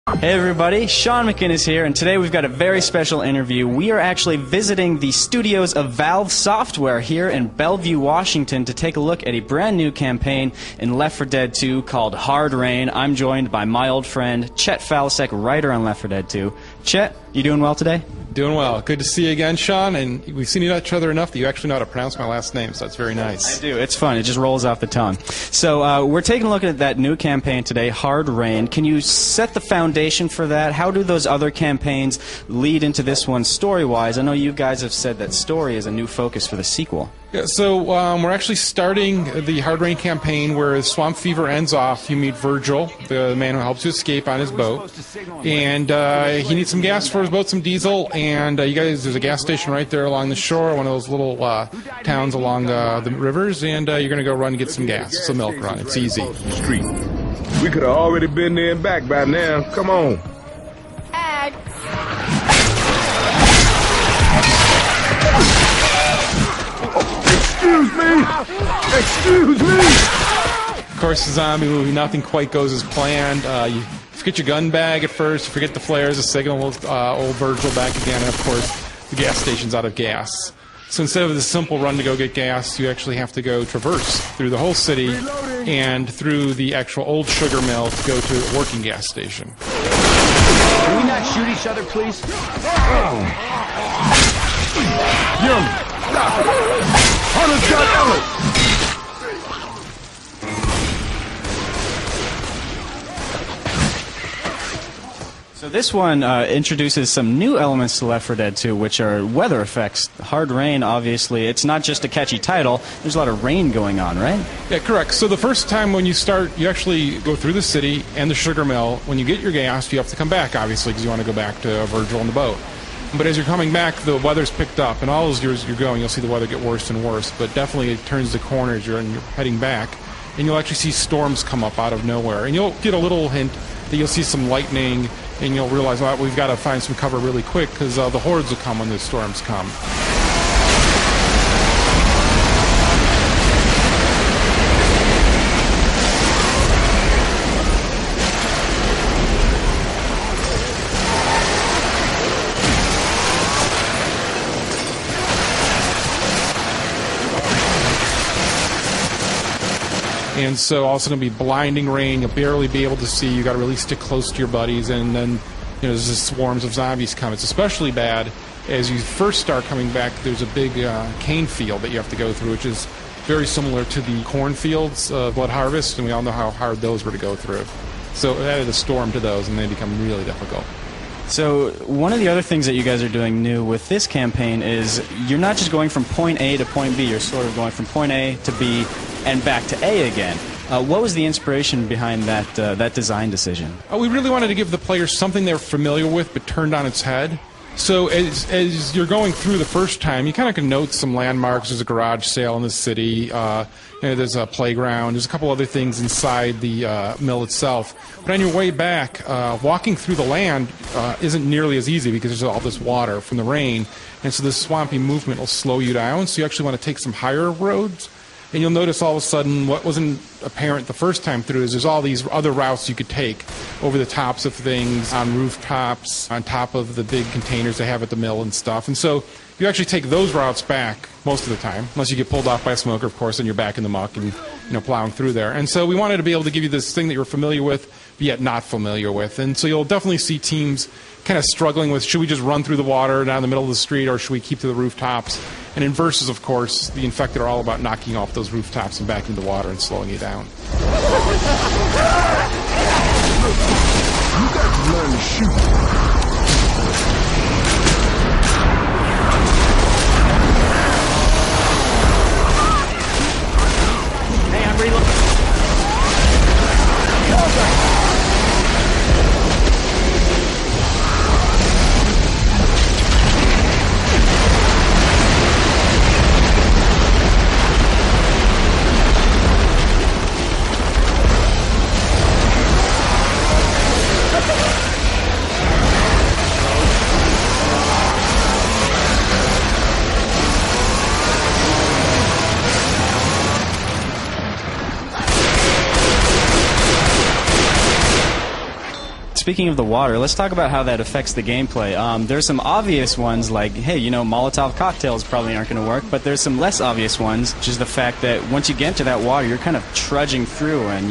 Hey everybody, Sean McInnes here, and today we've got a very special interview. We are actually visiting the studios of Valve Software here in Bellevue, Washington to take a look at a brand new campaign in Left 4 Dead 2 called Hard Rain. I'm joined by my old friend, Chet Faliszek, writer on Left 4 Dead 2. Chet, you doing well today? Doing well. Good to see you again, Sean, and we've seen each other enough that you actually know how to pronounce my last name, so that's very nice. I do. It's fun. It just rolls off the tongue. So we're taking a look at that new campaign today, Hard Rain. Can you set the foundation for that? How do those other campaigns lead into this one story-wise? I know you guys have said that story is a new focus for the sequel. Yeah, so we're actually starting the Hard Rain campaign where Swamp Fever ends off. You meet Virgil, the man who helps you escape on his boat, and he needs some gas for his boat, some diesel, and you guys, there's a gas station right there along the shore, one of those little towns along the rivers, and you're going to go run and get some gas. It's a milk run. It's easy. Street. We could have already been there and back by now. Come on. Ag. Excuse me! Excuse me! Of course, the zombie movie, nothing quite goes as planned. You forget your gun bag at first, you forget the flares, the signal, old Virgil back again, and of course, the gas station's out of gas. So instead of the simple run to go get gas, you actually have to go traverse through the whole city and through the actual old sugar mill to go to a working gas station. Can we not shoot each other, please? Young! Hunter's got Ellis! So this one introduces some new elements to Left 4 Dead 2, which are weather effects. Hard Rain, obviously, it's not just a catchy title. There's a lot of rain going on, right? Yeah, correct. So the first time when you start, you actually go through the city and the sugar mill. When you get your gas, you have to come back, obviously, because you want to go back to Virgil on the boat. But as you're coming back, the weather's picked up, and all those years you're going, you'll see the weather get worse and worse. But definitely it turns the corner as you're heading back, and you'll actually see storms come up out of nowhere. And you'll get a little hint that you'll see some lightning, and you'll realize, well, we've got to find some cover really quick, because the hordes will come when the storms come. And so also going to be blinding rain. You'll barely be able to see. You've got to really stick close to your buddies. And then, there's just swarms of zombies come. It's especially bad as you first start coming back. There's a big cane field that you have to go through, which is very similar to the cornfields Blood Harvest. And we all know how hard those were to go through. So it added a storm to those, and they become really difficult. So one of the other things that you guys are doing new with this campaign is you're not just going from point A to point B. You're sort of going from point A to B and back to A again. What was the inspiration behind that design decision? We really wanted to give the players something they're familiar with but turned on its head. So as you're going through the first time, you kind of can note some landmarks. There's a garage sale in the city. There's a playground. There's a couple other things inside the mill itself. But on your way back, walking through the land isn't nearly as easy because there's all this water from the rain. And so this swampy movement will slow you down. So you actually want to take some higher roads. And you'll notice all of a sudden what wasn't apparent the first time through is there's all these other routes you could take over the tops of things, on rooftops, on top of the big containers they have at the mill and stuff. And so you actually take those routes back most of the time, unless you get pulled off by a smoker, of course, and you're back in the muck and plowing through there. And so we wanted to be able to give you this thing that you're familiar with, but yet not familiar with. And so you'll definitely see teams kind of struggling with, should we just run through the water down the middle of the street, or should we keep to the rooftops? And in Versus, of course, the infected are all about knocking off those rooftops and back into the water and slowing you down. You got to learn to shoot. speaking of the water, let's talk about how that affects the gameplay. There's some obvious ones like, hey, you know, Molotov cocktails probably aren't going to work, but there's some less obvious ones, which is the fact that once you get into that water, you're kind of trudging through and